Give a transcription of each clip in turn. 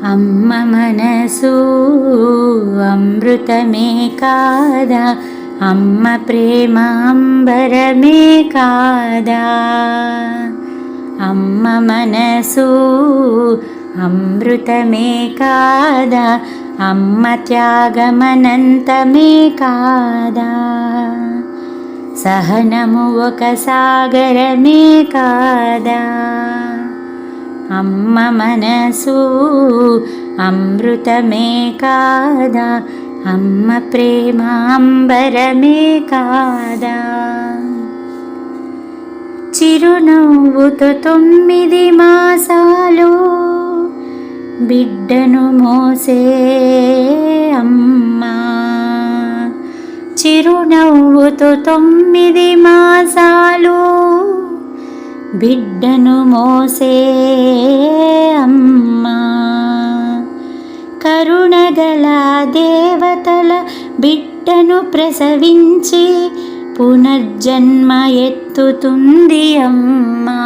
అమ్మ మనసు అమృతమే కాదా, అమ్మ ప్రేమ అంబరమే కాదా. అమ్మ మనసు అమృతమే కాదా, అమ్మ త్యాగమనంతమే కాదా. సహనము ఒక సాగరమే కాదా. అమ్మ మనసు అమృతమే కాదా, అమ్మ ప్రేమ అంబరమే కాదా. చిరునవ్వుతో 9 మాసాలు బిడ్డను మోసే అమ్మా. చిరునవ్వుతో 9 మాసాలు బిడ్డను మోసే అమ్మా. కరుణగల దేవతల బిడ్డను ప్రసవించి పునర్జన్మ ఎత్తుతుంది అమ్మా.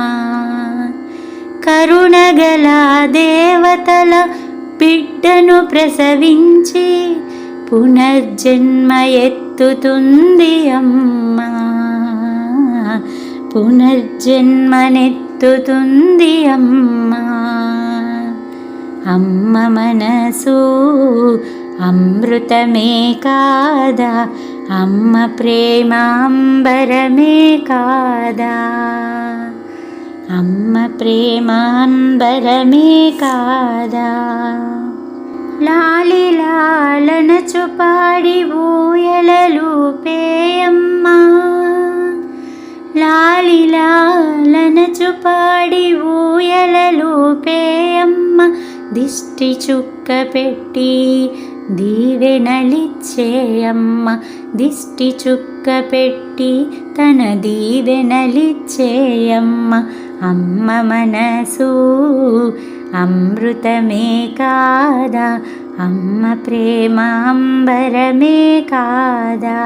కరుణగల దేవతల బిడ్డను ప్రసవించి పునర్జన్మ ఎత్తుతుంది అమ్మా. పునర్జన్మనెత్తుతుంది అమ్మా. అమ్మ మనసు అమృతమే కాదా, అమ్మ ప్రేమ అంబరమే కాదా. అమ్మ ప్రేమ అంబరమే కాదా. లాలి లాలనచు పాడి ఊయలలూపే అమ్మా. లాలి లాలనచు పాడి ఊయలలూపే అమ్మ. దిష్టి చుక్క పెట్టి దీవెనలిచ్చే అమ్మ. దిష్టి చుక్క పెట్టి తన దీవెనలిచ్చే అమ్మ. అమ్మ మనసు అమృతమే కాదా, అమ్మ ప్రేమ అంబరమే కాదా.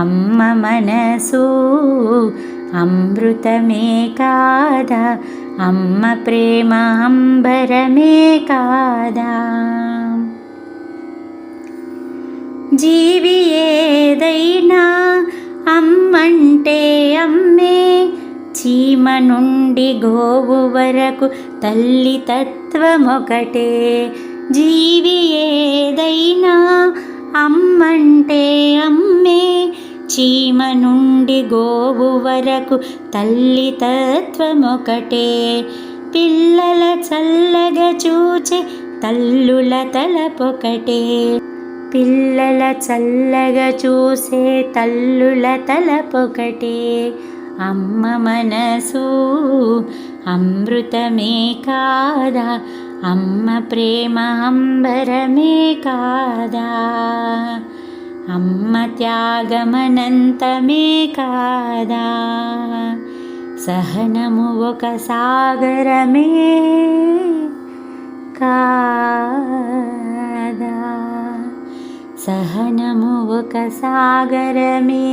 అమ్మ మనసు అమృతమే కాదా, అమ్మ ప్రేమ అంబరమే కాదా. జీవి ఏదైనా అమ్మంటే అమ్మే. చీమ నుండి గోవు వరకు తల్లి తత్వమొకటే. జీవి ఏదైనా అమ్మంటే అమ్మే. చీమ నుండి గోవు వరకు తల్లి తత్వమొకటే. పిల్లల చల్లగా చూచే తల్లుల తలపొకటే. పిల్లల చల్లగా చూసే తల్లుల తలపొకటే. అమ్మ మనసు అమృతమే కాదా, అమ్మ ప్రేమ అంబరమే కాదా. అమ్మ త్యాగమనంతమే కాదా. సహనము ఒక సాగరమే కాదా. సహనము ఒక సాగరమే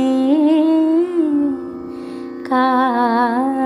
కాదా.